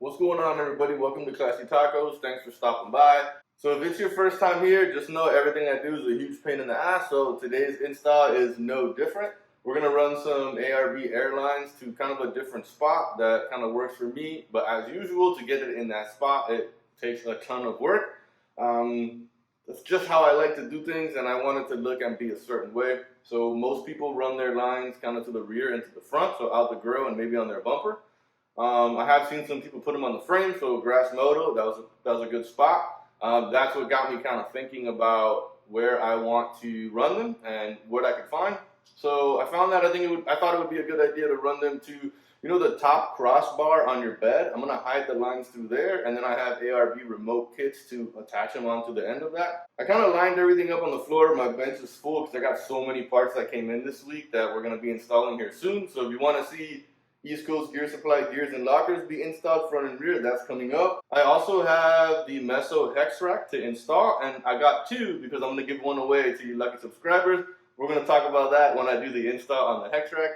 What's going on, everybody? Welcome to Classy Tacos. Thanks for stopping by. So if it's your first time here, just know everything I do is a huge pain in the ass. So today's install is no different. We're going to run some ARB airlines to kind of a different spot that kind of works for me. But as usual, to get it in that spot, it takes a ton of work. That's just how I like to do things, and I want it to look and be a certain way. So most people run their lines kind of to the rear and to the front, so out the grill and maybe on their bumper. I have seen some people put them on the frame, so grass moto, that was a good spot. That's what got me kind of thinking about where I want to run them and what I could find. So I found that I thought it would be a good idea to run them to, the top crossbar on your bed. I'm gonna hide the lines through there, and then I have ARB remote kits to attach them onto the end of that. I kind of lined everything up on the floor. My bench is full because I got so many parts that came in this week that we're gonna be installing here soon. So if you want to see East Coast Gear Supply gears and lockers be installed front and rear, that's coming up. I also have the Meso hex rack to install, and I got two because I'm going to give one away to you lucky subscribers. We're going to talk about that when I do the install on the hex rack.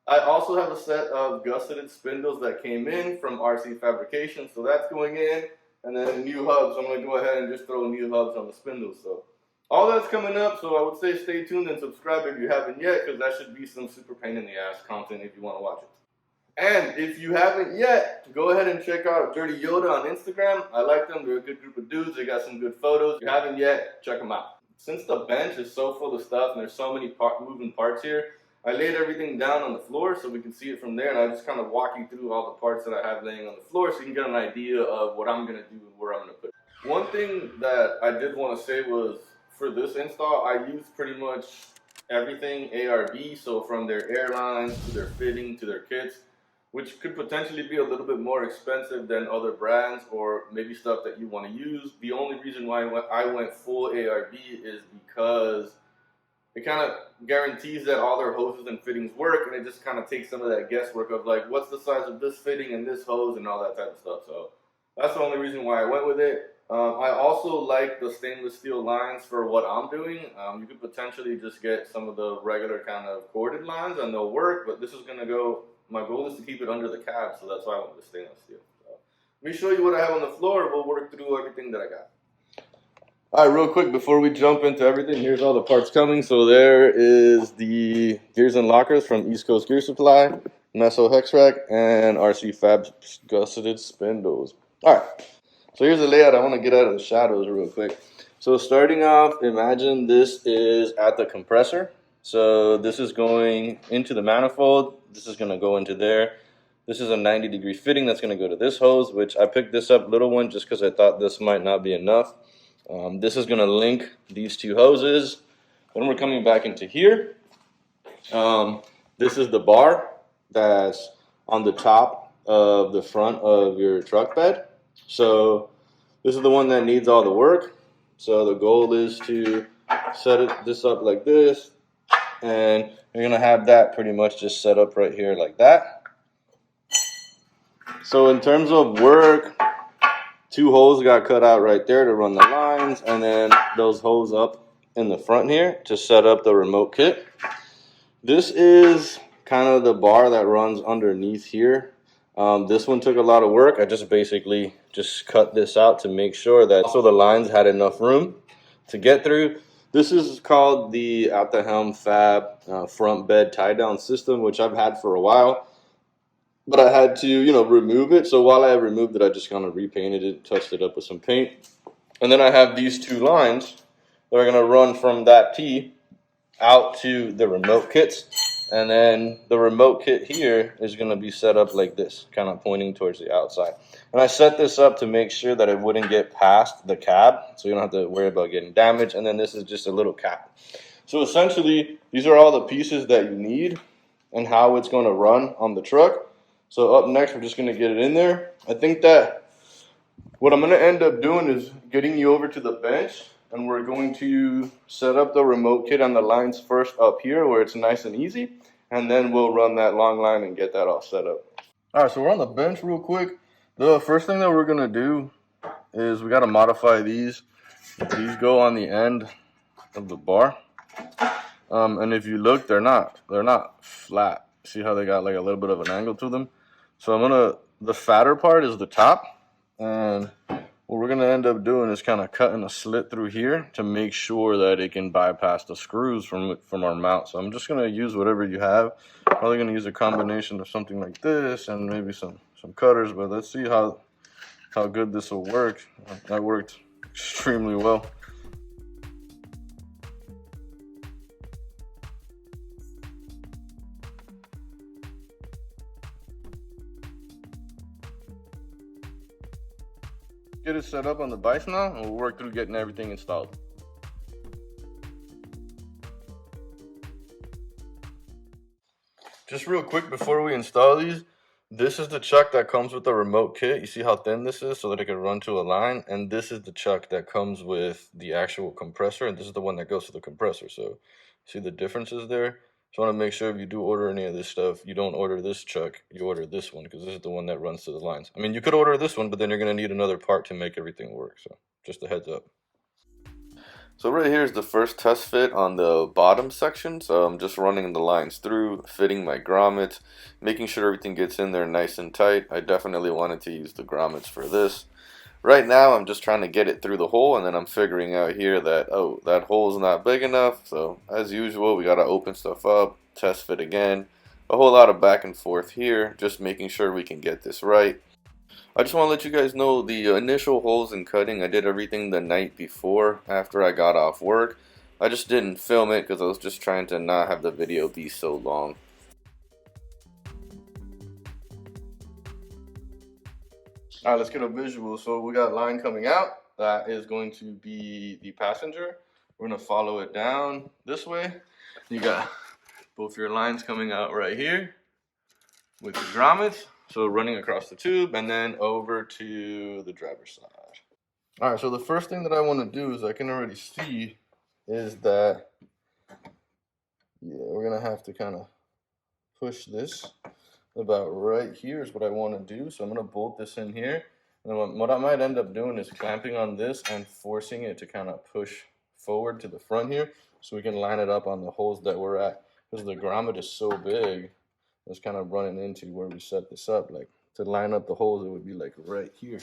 I also have a set of gusseted spindles that came in from RC Fabrication, so that's going in. And then new hubs, I'm going to go ahead and just throw new hubs on the spindles. So all that's coming up, so I would say stay tuned and subscribe if you haven't yet, because that should be some super pain in the ass content if you want to watch it. And if you haven't yet, go ahead and check out Dirty Yoda on Instagram. I like them. They're a good group of dudes. They got some good photos. If you haven't yet, check them out. Since the bench is so full of stuff and there's so many moving parts here, I laid everything down on the floor so we can see it from there. And I just kind of walk you through all the parts that I have laying on the floor so you can get an idea of what I'm going to do and where I'm going to put it. One thing that I did want to say was for this install, I used pretty much everything ARB. So from their airlines to their fitting to their kits, which could potentially be a little bit more expensive than other brands or maybe stuff that you want to use. The only reason why I went full ARB is because it kind of guarantees that all their hoses and fittings work, and it just kind of takes some of that guesswork of like, what's the size of this fitting and this hose and all that type of stuff. So that's the only reason why I went with it. I also like the stainless steel lines for what I'm doing. You could potentially just get some of the regular kind of corded lines and they'll work, but this is going to go. My goal is to keep it under the cab, so that's why I went with stainless steel. So, let me show you what I have on the floor. We'll work through everything that I got. All right, real quick, before we jump into everything, here's all the parts coming. So there is the gears and lockers from East Coast Gear Supply, Meso hex rack, and RC Fab gusseted spindles. All right, so here's the layout. I want to get out of the shadows real quick. So starting off, imagine this is at the compressor. So this is going into the manifold. This is going to go into there. This is a 90-degree fitting that's going to go to this hose, which I picked this up little one just because I thought this might not be enough. This is going to link these two hoses. Then we're coming back into here. This is the bar that's on the top of the front of your truck bed. So this is the one that needs all the work. So the goal is to set this up like this. And you're going to have that pretty much just set up right here like that. So in terms of work, two holes got cut out right there to run the lines. And then those holes up in the front here to set up the remote kit. This is kind of the bar that runs underneath here. This one took a lot of work. I just basically just cut this out to make sure that so the lines had enough room to get through. This is called the At the Helm Fab front bed tie down system, which I've had for a while, but I had to, remove it. So while I removed it, I just kind of repainted it, touched it up with some paint. And then I have these two lines that are going to run from that T out to the remote kits. And then the remote kit here is going to be set up like this, kind of pointing towards the outside. And I set this up to make sure that it wouldn't get past the cab, so you don't have to worry about getting damaged. And then this is just a little cap. So essentially, these are all the pieces that you need and how it's going to run on the truck. So up next, we're just going to get it in there. I think that what I'm going to end up doing is getting you over to the bench, and we're going to set up the remote kit on the lines first up here where it's nice and easy, and then we'll run that long line and get that all set up. All right, so we're on the bench real quick. The first thing that we're going to do is we got to modify these. These go on the end of the bar. And if you look, they're not flat. See how they got like a little bit of an angle to them? So I'm going to the fatter part is the top, and what we're gonna end up doing is kind of cutting a slit through here to make sure that it can bypass the screws from our mount. So I'm just gonna use whatever you have. Probably gonna use a combination of something like this and maybe some cutters, but let's see how good this will work. That worked extremely well. Get it set up on the vise now, and we'll work through getting everything installed. Just real quick before we install these, this is the chuck that comes with the remote kit. You see how thin this is so that it can run to a line, and this is the chuck that comes with the actual compressor, and this is the one that goes to the compressor. So see the differences there? Just want to make sure if you do order any of this stuff, you don't order this chuck, you order this one, because this is the one that runs to the lines. I mean, you could order this one, but then you're going to need another part to make everything work. So just a heads up. So right here is the first test fit on the bottom section. So I'm just running the lines through, fitting my grommets, making sure everything gets in there nice and tight. I definitely wanted to use the grommets for this. Right now I'm just trying to get it through the hole, and then I'm figuring out here that, oh, that hole is not big enough. So as usual, we got to open stuff up, test fit again. A whole lot of back and forth here, just making sure we can get this right. I just want to let you guys know the initial holes in cutting, I did everything the night before after I got off work. I just didn't film it because I was just trying to not have the video be so long. Alright, let's get a visual. So we got a line coming out. That is going to be the passenger. We're going to follow it down this way. You got both your lines coming out right here with the grommets. So running across the tube and then over to the driver's side. All right, so the first thing that I want to do is I can already see is that, yeah, we're going to have to kind of push this about right here is what I want to do. So I'm going to bolt this in here. And what I might end up doing is clamping on this and forcing it to kind of push forward to the front here so we can line it up on the holes that we're at. Because the grommet is so big, it's kind of running into where we set this up. Like to line up the holes, it would be like right here.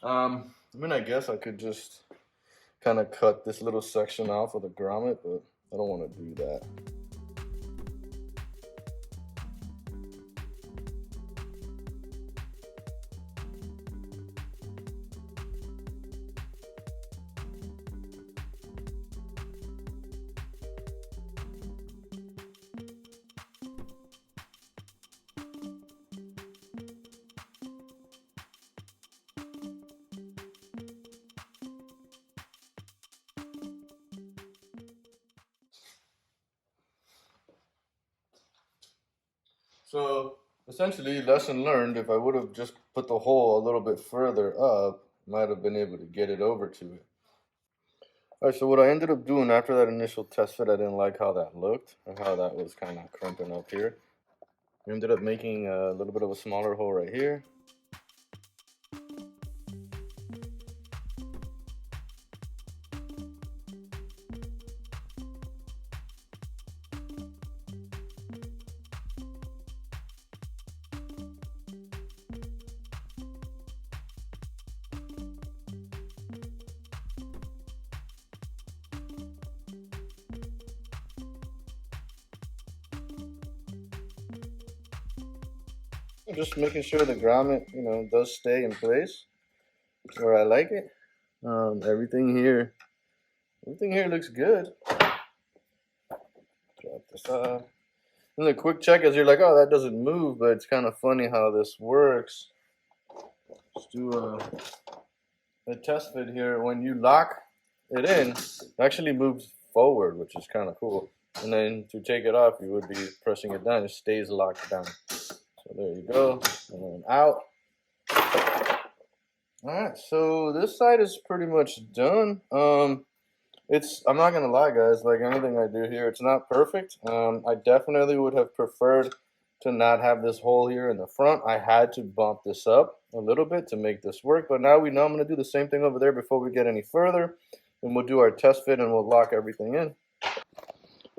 I mean, I guess I could just kind of cut this little section off of the grommet, but I don't want to do that. So essentially, lesson learned, if I would have just put the hole a little bit further up, might have been able to get it over to it. All right, so what I ended up doing after that initial test fit, I didn't like how that looked and how that was kind of crimping up here. I ended up making a little bit of a smaller hole right here. Just making sure the grommet, does stay in place where I like it. Everything here looks good. Drop this off. And the quick check is you're like, oh, that doesn't move, but it's kind of funny how this works. Let's do a test fit here. When you lock it in, it actually moves forward, which is kind of cool. And then to take it off, you would be pressing it down. It stays locked down. So there you go, and then out. All right, so this side is pretty much done. I'm not gonna lie, guys, like anything I do here, it's not perfect. I definitely would have preferred to not have this hole here in the front. I had to bump this up a little bit to make this work, but now we know I'm gonna do the same thing over there before we get any further, and we'll do our test fit and we'll lock everything in.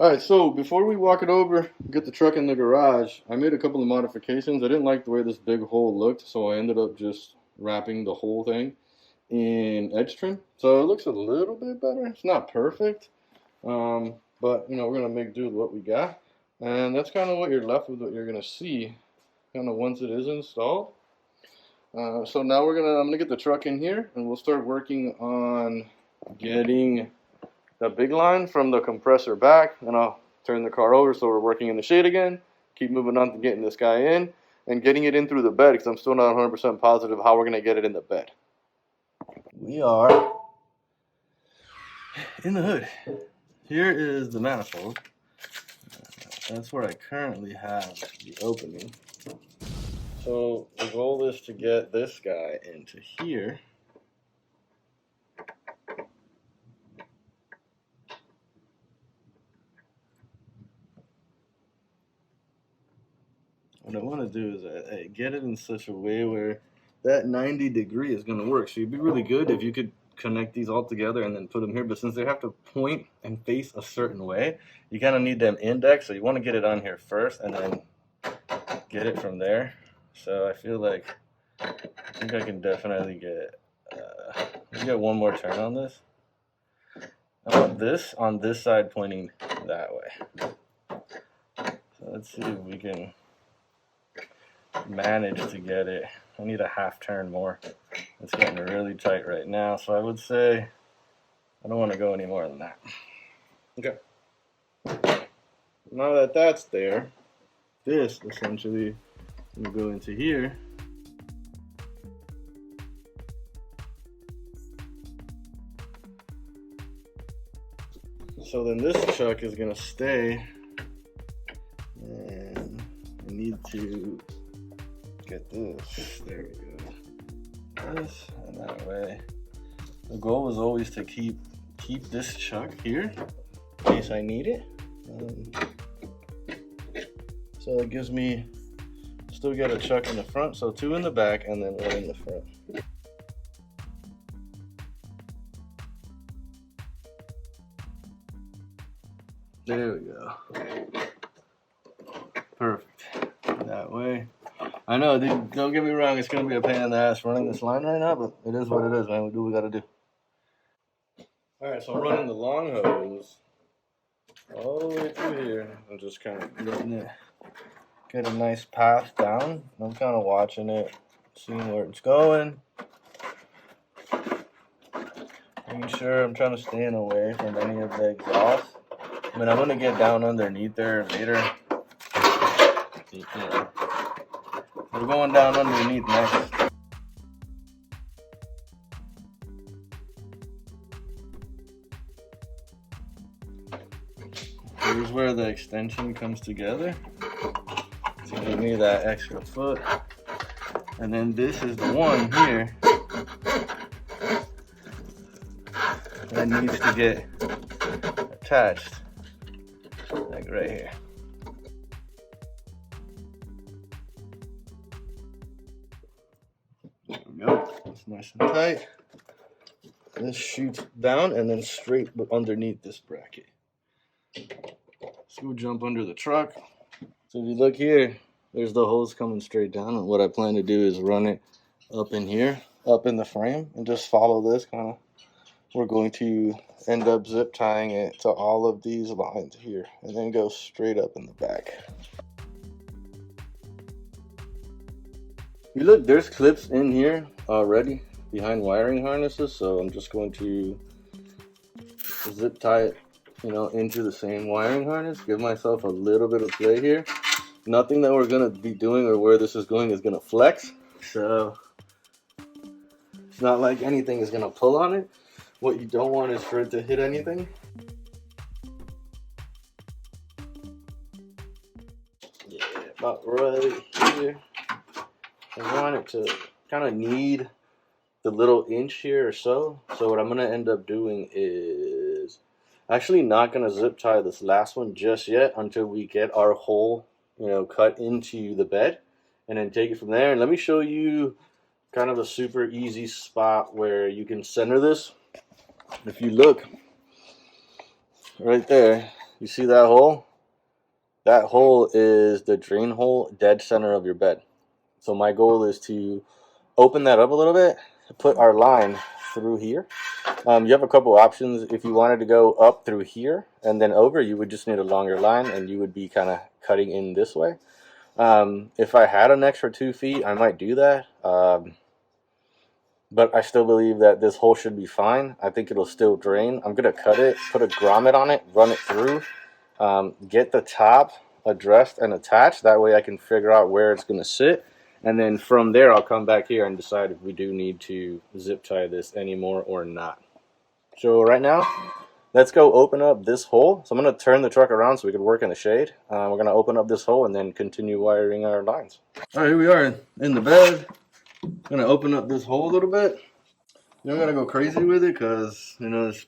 Alright, so before we walk it over, get the truck in the garage, I made a couple of modifications. I didn't like the way this big hole looked, so I ended up just wrapping the whole thing in edge trim. So it looks a little bit better. It's not perfect, but you know, we're gonna make do with what we got. And that's kind of what you're left with, what you're gonna see kind of once it is installed. So now I'm gonna get the truck in here and we'll start working on getting the big line from the compressor back, and I'll turn the car over so we're working in the shade again. Keep moving on to getting this guy in and getting it in through the bed, because I'm still not 100% positive how we're going to get it in the bed. We are in the hood. Here is the manifold. That's where I currently have the opening. So the goal is to get this guy into here. What I want to do is get it in such a way where that 90-degree is going to work. So you'd be really good if you could connect these all together and then put them here. But since they have to point and face a certain way, you kind of need them indexed. So you want to get it on here first and then get it from there. So I feel like I think I can definitely get one more turn on this. I want this on this side pointing that way. So let's see if we can manage to get it. I need a half turn more. It's getting really tight right now, so I would say I don't want to go any more than that. Okay. Now that that's there, this essentially will go into here. So then this chuck is going to stay, and I need to get this. There we go. This, and that way. The goal is always to keep this chuck here in case I need it. So it gives me, still get a chuck in the front, so 2 in the back and then 1 in the front. There we go. Perfect. That way. I know, dude, don't get me wrong, it's going to be a pain in the ass running this line right now, but it is what it is, man. We do what we got to do. Alright, so I'm running the long hose all the way through here. I'm just kind of letting it get a nice path down. I'm kind of watching it, seeing where it's going. Making sure I'm trying to stay away from any of the exhaust. I mean, I'm going to get down underneath there later. Yeah. We're going down underneath next. Here's where the extension comes together to give me that extra foot. And then this is the one here that needs to get attached, like right here. There we go. It's nice and tight. This shoots down and then straight underneath this bracket. So we'll jump under the truck. So if you look here, there's the hose coming straight down, and what I plan to do is run it up in here, up in the frame, and just follow this kind of. We're going to end up zip tying it to all of these lines here and then go straight up in the back. You look, there's clips in here already behind wiring harnesses, so I'm just going to zip tie it, you know, into the same wiring harness, give myself a little bit of play here. Nothing that we're going to be doing or where this is going is going to flex, so it's not like anything is going to pull on it. What you don't want is for it to hit anything. Yeah, about right here. I want it to kind of need the little inch here or so. So what I'm going to end up doing is actually not going to zip tie this last one just yet until we get our hole, you know, cut into the bed, and then take it from there. And let me show you kind of a super easy spot where you can center this. If you look right there, You see that hole? That hole is the drain hole dead center of your bed. So my goal is to open that up a little bit, put our line through here. You have a couple options. If you wanted to go up through here and then over, you would just need a longer line and you would be kind of cutting in this way. If I had an extra 2 feet, I might do that. But I still believe that this hole should be fine. I think it'll still drain. I'm going to cut it, put a grommet on it, run it through, get the top addressed and attached. That way I can figure out where it's going to sit. And then from there, I'll come back here and decide if we do need to zip tie this anymore or not. So right now, let's go open up this hole. So I'm going to turn the truck around so we can work in the shade. We're going to open up this hole and then continue wiring our lines. All right, here we are in the bed. I'm going to open up this hole a little bit. You don't got to go crazy with it because, you know, it's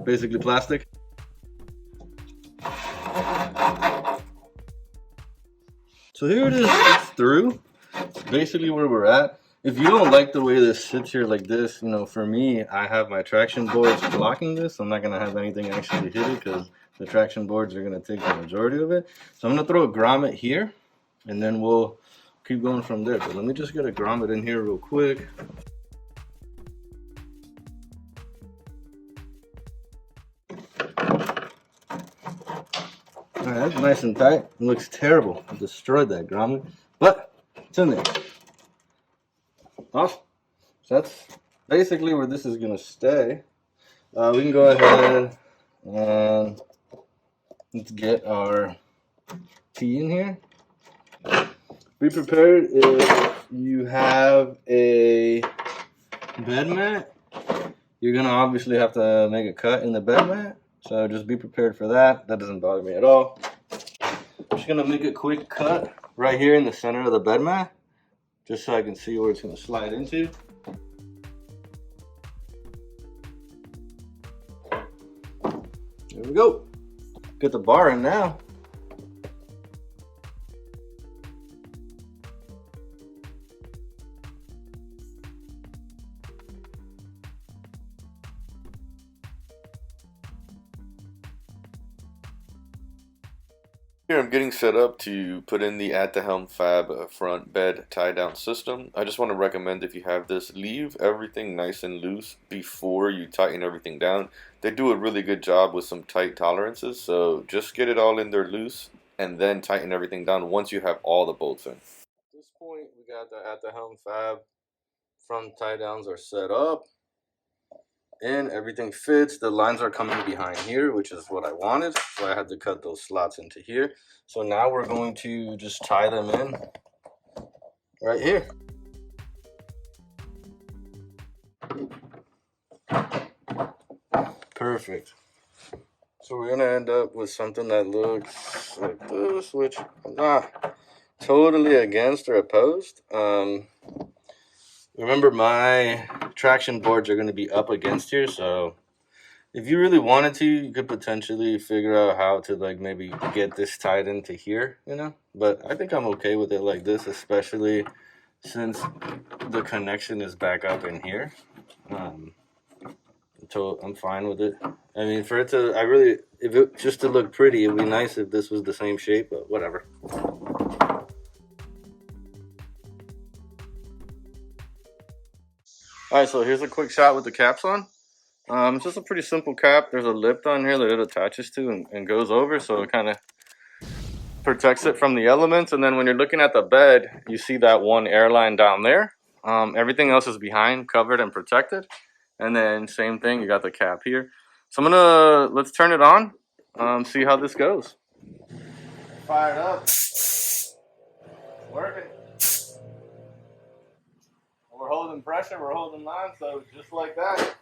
basically plastic. So here it is, it's through. It's basically where we're at. If you don't like the way this sits here like this, you know, for me, I have my traction boards blocking this. I'm not going to have anything actually hit it because the traction boards are going to take the majority of it. So I'm going to throw a grommet here and then we'll keep going from there. But let me just get a grommet in here real quick. All right, that's nice and tight. It looks terrible. I destroyed that grommet, but it's in there. Awesome. So that's basically where this is going to stay. We can go ahead and let's get our tee in here. Be prepared if you have a bed mat. You're going to obviously have to make a cut in the bed mat. So just be prepared for that. That doesn't bother me at all. I'm just going to make a quick cut right here in the center of the bed mat, just so I can see where it's going to slide into. There we go. Get the bar in now. Here I'm getting set up to put in the At the Helm Fab front bed tie down system. I just want to recommend, if you have this, leave everything nice and loose before you tighten everything down. They do a really good job with some tight tolerances, so just get it all in there loose and then tighten everything down once you have all the bolts in. At this point, we got the At the Helm Fab front tie downs are set up. And everything fits. The lines are coming behind here, which is what I wanted, so I had to cut those slots into here. So now we're going to just tie them in right here. Perfect. So we're gonna end up with something that looks like this, which I'm not totally against or opposed. Remember, my traction boards are going to be up against here, so if you really wanted to, you could potentially figure out how to, like, maybe get this tied into here, you know? But I think I'm okay with it like this, especially since the connection is back up in here. So I'm fine with it. I mean, for it to, just to look pretty, it would be nice if this was the same shape, but whatever. Alright, so here's a quick shot with the caps on. It's just a pretty simple cap. There's a lip on here that it attaches to and goes over, so it kind of protects it from the elements. And then when you're looking at the bed, you see that one airline down there. Everything else is behind, covered and protected. And then same thing, you got the cap here. So let's turn it on, see how this goes. Fired up. Working. We're holding pressure, we're holding line, so just like that,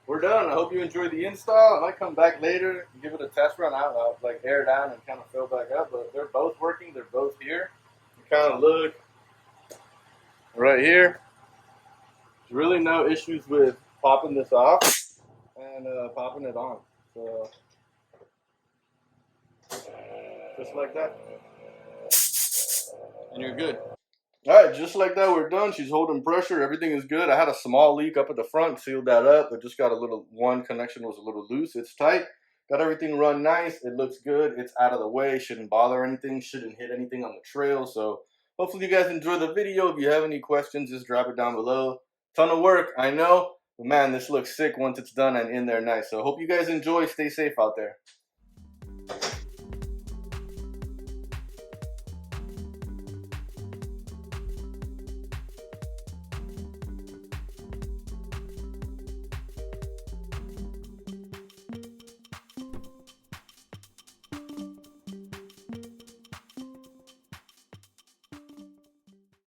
we're done. I hope you enjoyed the install. I might come back later and give it a test run. I'll like air down and kind of fill back up, but they're both working, they're both here. You kind of look right here. There's really no issues with popping this off and popping it on. So just like that, and you're good. All right, just like that, we're done. She's holding pressure. Everything is good. I had a small leak up at the front, sealed that up. I just got one connection was a little loose. It's tight. Got everything run nice. It looks good. It's out of the way. Shouldn't bother anything. Shouldn't hit anything on the trail. So hopefully you guys enjoy the video. If you have any questions, just drop it down below. Ton of work, I know. But man, this looks sick once it's done and in there nice. So hope you guys enjoy. Stay safe out there.